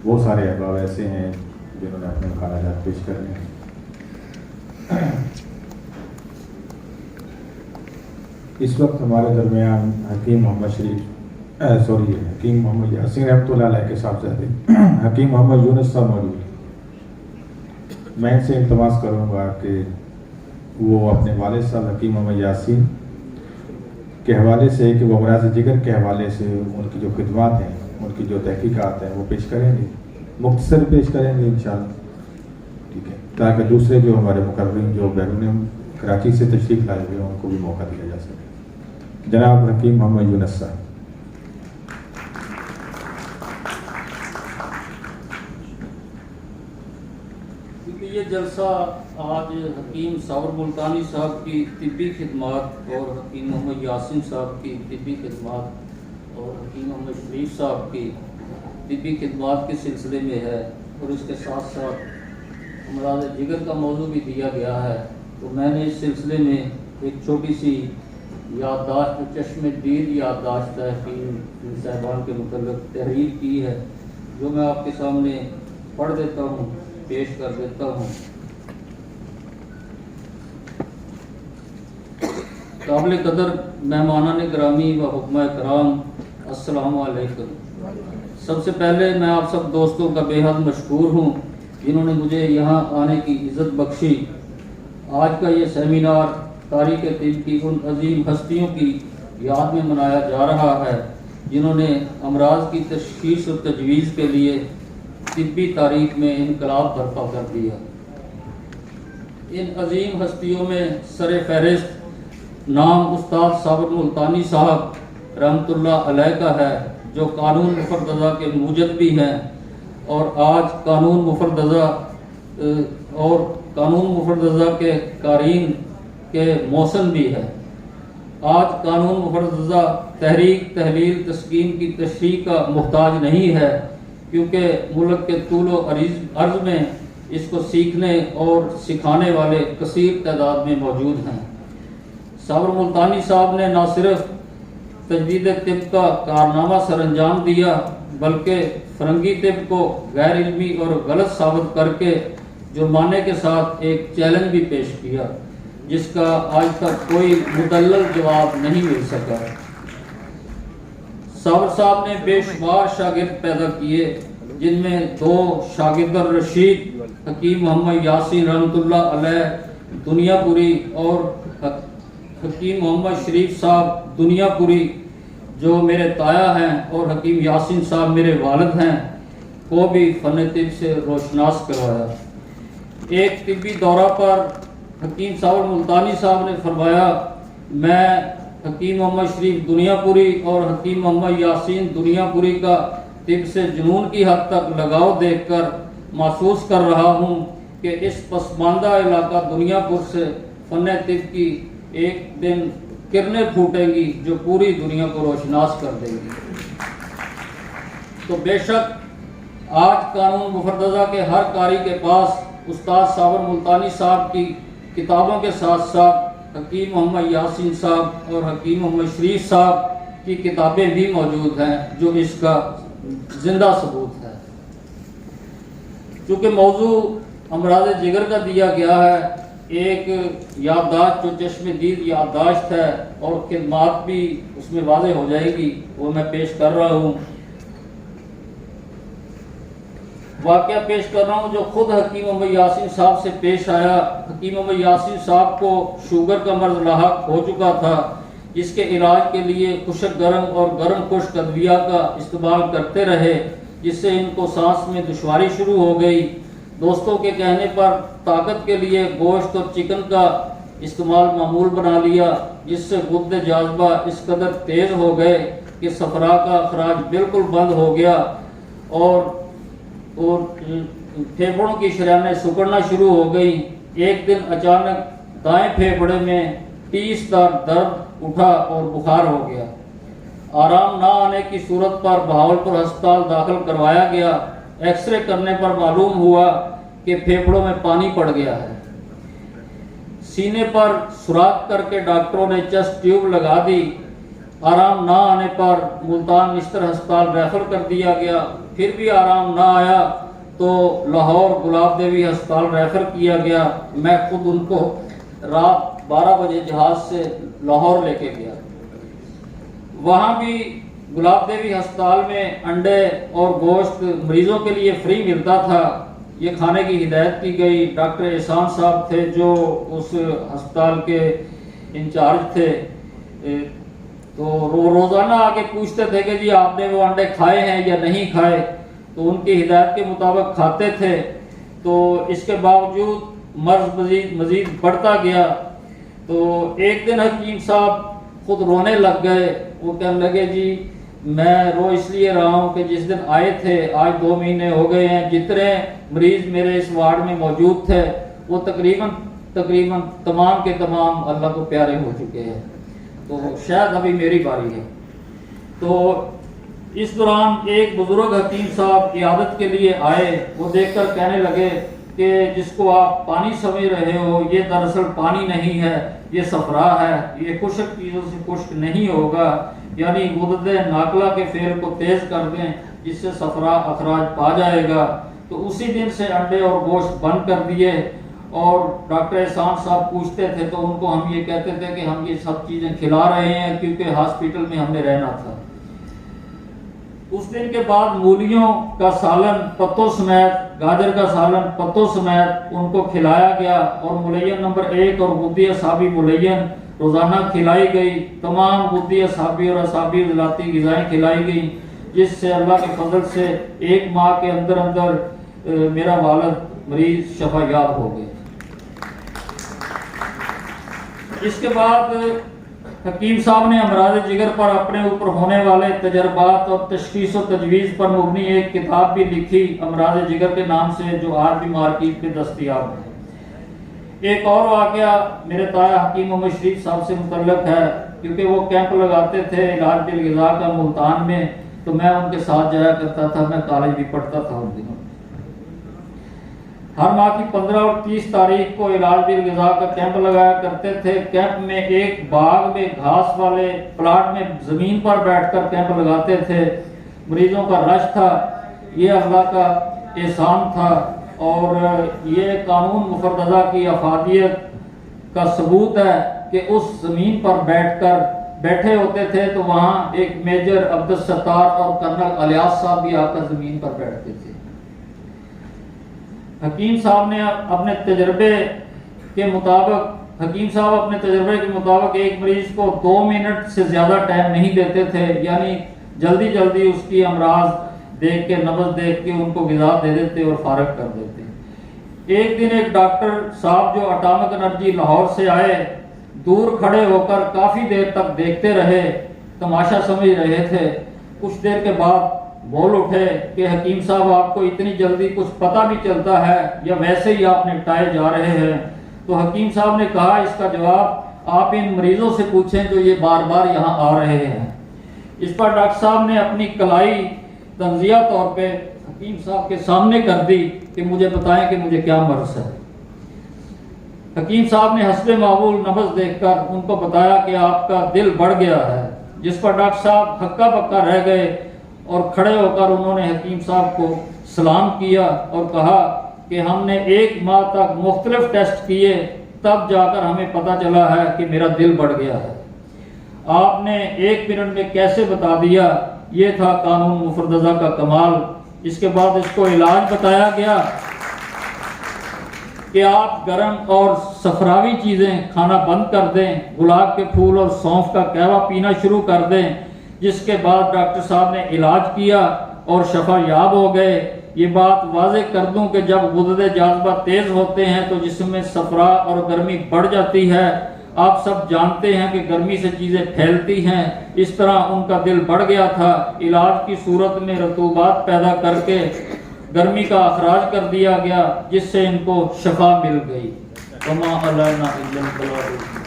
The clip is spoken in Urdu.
بہت سارے احباب ایسے ہیں جنہوں نے اپنے خراجات پیش کرنے ہیں۔ اس وقت ہمارے درمیان حکیم محمد یاسین رحمۃ اللہ علیہ کے صاحبزادے حکیم محمد یونس صاحب موجود ہیں۔ میں ان سے التماس کروں گا کہ وہ اپنے والد صاحب حکیم محمد یاسین کے حوالے سے کہ وہ امراض جگر کے حوالے سے ان کی جو خدمات ہیں، ان کی جو تحقیقات ہیں وہ پیش کریں گے، مختصر پیش کریں گے انشاءاللہ، ٹھیک ہے، تاکہ دوسرے جو ہمارے مقررین جو بیرون کراچی سے تشریف لائے ہوئے ہیں ان کو بھی موقع دیا جا سکے۔ جناب حکیم محمد یونس صاحب۔ یہ جلسہ آج حکیم ثور ملتانی صاحب کی طبی خدمات اور حکیم محمد یاسین صاحب کی طبی خدمات اور حکیم محمد شریف صاحب کی طبی خدمات کے سلسلے میں ہے، اور اس کے ساتھ ساتھ امراض جگر کا موضوع بھی دیا گیا ہے۔ تو میں نے اس سلسلے میں ایک چھوٹی سی یادداشت، چشم دید یادداشت ہے حکیم صاحبان کے متعلق تحریر کی ہے، جو میں آپ کے سامنے پڑھ دیتا ہوں، پیش کر دیتا ہوں۔ قابل قدر مہمانان گرامی و حکماء کرام، السلام علیکم۔ سب سے پہلے میں آپ سب دوستوں کا بے حد مشکور ہوں جنہوں نے مجھے یہاں آنے کی عزت بخشی۔ آج کا یہ سیمینار تاریخ طب کی ان عظیم ہستیوں کی یاد میں منایا جا رہا ہے جنہوں نے امراض کی تشخیص و تجویز کے لیے طبی تاریخ میں انقلاب برپا کر دیا۔ ان عظیم ہستیوں میں سر فہرست نام استاد ثابت ملتانی صاحب رحمۃ اللہ علیہ کا ہے، جو قانون مفردزہ کے موجد بھی ہیں اور آج قانون مفردزہ کے قارئین کے موسن بھی ہے۔ آج قانون مفردزہ تحریک، تحلیل، تسکین کی تشریح کا محتاج نہیں ہے، کیونکہ ملک کے طول و عرض میں اس کو سیکھنے اور سکھانے والے کثیر تعداد میں موجود ہیں۔ ثور ملتانی صاحب نے نہ صرف تجدید طب کا کارنامہ سر انجام دیا، بلکہ فرنگی طب کو غیر علمی اور غلط ثابت کر کے جرمانے کے ساتھ ایک چیلنج بھی پیش کیا، جس کا آج تک کوئی مدلل جواب نہیں مل سکا۔ ثور صاحب نے بے شمار شاگرد پیدا کیے، جن میں 2 شاگرد الرشید حکیم محمد یاسین رحمۃ اللہ علیہ دنیا پوری اور حکیم محمد شریف صاحب دنیا پوری جو میرے تایا ہیں، اور حکیم یاسین صاحب میرے والد ہیں، کو بھی فن طب سے روشناس کروایا۔ ایک طبی دورہ پر حکیم ثور ملتانی صاحب نے فرمایا، میں حکیم محمد شریف دنیا پوری اور حکیم محمد یاسین دنیا پوری کا طب سے جنون کی حد تک لگاؤ دیکھ کر محسوس کر رہا ہوں کہ اس پسماندہ علاقہ دنیا پور سے فن طب کی ایک دن کرنیں پھوٹیں گی جو پوری دنیا کو روشناس کر دیں گی۔ تو بے شک آج قانون مفردزہ کے ہر قاری کے پاس استاد ثور ملتانی صاحب کی کتابوں کے ساتھ ساتھ حکیم محمد یاسین صاحب اور حکیم محمد شریف صاحب کی کتابیں بھی موجود ہیں، جو اس کا زندہ ثبوت ہے۔ چونکہ موضوع امراض جگر کا دیا گیا ہے، ایک یادداشت جو چشم دید یادداشت ہے اور خدمات بھی اس میں واضح ہو جائے گی، وہ میں پیش کر رہا ہوں۔ واقعہ پیش کر رہا ہوں جو خود حکیم محمد یاسین صاحب سے پیش آیا۔ حکیم محمد یاسین صاحب کو شوگر کا مرض لاحق ہو چکا تھا، جس کے علاج کے لیے خشک گرم اور گرم خشک ادویہ کا استعمال کرتے رہے، جس سے ان کو سانس میں دشواری شروع ہو گئی۔ دوستوں کے کہنے پر طاقت کے لیے گوشت اور چکن کا استعمال معمول بنا لیا، جس سے غدہ جاذبہ اس قدر تیز ہو گئے کہ صفرا کا اخراج بالکل بند ہو گیا اور پھیپھڑوں کی شریانیں سکڑنا شروع ہو گئی۔ ایک دن اچانک دائیں پھیپھڑے میں 30 درد اٹھا اور بخار ہو گیا۔ آرام نہ آنے کی صورت پر بہاولپور ہسپتال داخل کروایا گیا۔ ایکس رے کرنے پر معلوم ہوا کہ پھیپھڑوں میں پانی پڑ گیا ہے۔ سینے پر سوراخ کر کے ڈاکٹروں نے چیسٹ ٹیوب لگا دی۔ آرام نہ آنے پر ملتان نشتر ہسپتال ریفر کر دیا گیا۔ پھر بھی آرام نہ آیا تو لاہور گلاب دیوی ہسپتال ریفر کیا گیا. میں خود ان کو رات 12 بجے جہاز سے لاہور لے کے گیا. وہاں بھی گلاب دیوی ہسپتال میں انڈے اور گوشت مریضوں کے لیے فری ملتا تھا. یہ کھانے کی ہدایت کی گئی. ڈاکٹر احسان صاحب تھے جو اس ہسپتال کے انچارج تھے، تو روزانہ آ کے پوچھتے تھے کہ جی آپ نے وہ انڈے کھائے ہیں یا نہیں کھائے. تو ان کی ہدایت کے مطابق کھاتے تھے. تو اس کے باوجود مرض مزید بڑھتا گیا. تو ایک دن حکیم صاحب خود رونے لگ گئے. وہ کہنے لگے جی میں رو اس لیے رہا ہوں کہ جس دن آئے تھے آج 2 مہینے ہو گئے ہیں، جتنے مریض میرے اس وارڈ میں موجود تھے وہ تقریباً تمام کے تمام اللہ کو پیارے ہو چکے ہیں. تو شاید ابھی میری باری ہے. تو اس دوران ایک بزرگ حکیم صاحب عیادت کے لیے آئے. وہ دیکھ کر کہنے لگے کہ جس کو آپ پانی سمجھ رہے ہو یہ دراصل پانی نہیں ہے، یہ صفرا ہے. یہ خشک چیزوں سے خشک نہیں ہوگا، یعنی غدد ناقلہ کے فعل کو تیز کر دیں جس سے صفرا اخراج پا جائے گا. تو اسی دن سے انڈے اور گوشت بند کر دیے. اور ڈاکٹر احسان صاحب پوچھتے تھے تو ان کو ہم یہ کہتے تھے کہ ہم یہ سب چیزیں کھلا رہے ہیں کیونکہ ہاسپٹل میں ہم نے رہنا تھا. اس دن کے بعد مولیوں کا سالن پتوں سمیت، گاجر کا سالن پتوں سمیت ان کو کھلایا گیا. اور ملین نمبر 1 اور غدی اعصابی ملین روزانہ کھلائی گئی. تمام غدی اعصابی اور اعصابی عضلاتی غذائیں کھلائی گئیں، جس سے اللہ کے فضل سے 1 ماہ کے اندر میرا والد مریض شفا یاب ہو گئے. اس کے بعد حکیم صاحب نے امراض جگر پر اپنے اوپر ہونے والے تجربات اور تشخیص و تجویز پر مبنی ایک کتاب بھی لکھی امراض جگر کے نام سے، جو آج بھی مارکیٹ میں دستیاب ہے. ایک اور واقعہ میرے تایا حکیم محمد شریف صاحب سے متعلق ہے، کیونکہ وہ کیمپ لگاتے تھے علاج بالغذا کا ملتان میں، تو میں ان کے ساتھ جایا کرتا تھا. میں کالج بھی پڑھتا تھا ان دنوں. ہر ماہ کی 15 اور 30 تاریخ کو علاج بالغذا کا کیمپ لگایا کرتے تھے. کیمپ میں ایک باغ میں گھاس والے پلاٹ میں زمین پر بیٹھ کر کیمپ لگاتے تھے. مریضوں کا رش تھا. یہ اللہ کا احسان تھا اور یہ قانون مفردہ کی افادیت کا ثبوت ہے کہ اس زمین پر بیٹھے ہوتے تھے تو وہاں ایک میجر عبدالستار اور کرنل الیاس صاحب بھی آ کر زمین پر بیٹھتے تھے. حکیم صاحب نے اپنے تجربے کے مطابق ایک مریض کو 2 منٹ سے زیادہ ٹائم نہیں دیتے تھے، یعنی جلدی اس کی امراض دیکھ کے، نبض دیکھ کے ان کو غذا دے دیتے اور فارغ کر دیتے. ایک دن ایک ڈاکٹر صاحب جو اٹامک انرجی لاہور سے آئے، دور کھڑے ہو کر کافی دیر تک دیکھتے رہے، تماشا سمجھ رہے تھے. کچھ دیر کے بعد بول اٹھے کہ حکیم صاحب آپ کو اتنی جلدی کچھ پتہ بھی چلتا ہے یا ویسے ہی آپ نپٹائے جا رہے ہیں؟ تو حکیم صاحب نے کہا اس کا جواب آپ ان مریضوں سے پوچھیں جو یہ بار بار یہاں آ رہے ہیں. اس پر ڈاکٹر صاحب نے اپنی کلائی تنزیہ طور پہ حکیم صاحب کے سامنے کر دی کہ مجھے بتائیں کہ مجھے کیا مرض ہے. حکیم صاحب نے حسب معمول نبض دیکھ کر ان کو بتایا کہ آپ کا دل بڑھ گیا ہے. جس پر ڈاکٹر صاحب ہکا بکا رہ گئے اور کھڑے ہو کر انہوں نے حکیم صاحب کو سلام کیا اور کہا کہ ہم نے 1 ماہ تک مختلف ٹیسٹ کیے، تب جا کر ہمیں پتہ چلا ہے کہ میرا دل بڑھ گیا ہے. آپ نے 1 منٹ میں کیسے بتا دیا؟ یہ تھا قانون مفردہ کا کمال. اس کے بعد اس کو علاج بتایا گیا کہ آپ گرم اور صفراوی چیزیں کھانا بند کر دیں، گلاب کے پھول اور سونف کا قہوہ پینا شروع کر دیں. جس کے بعد ڈاکٹر صاحب نے علاج کیا اور شفا یاب ہو گئے. یہ بات واضح کر دوں کہ جب غدد جاذبہ تیز ہوتے ہیں تو جسم میں صفرا اور گرمی بڑھ جاتی ہے. آپ سب جانتے ہیں کہ گرمی سے چیزیں پھیلتی ہیں. اس طرح ان کا دل بڑھ گیا تھا. علاج کی صورت میں رطوبات پیدا کر کے گرمی کا اخراج کر دیا گیا، جس سے ان کو شفا مل گئی. وما علینا الا البلاغ.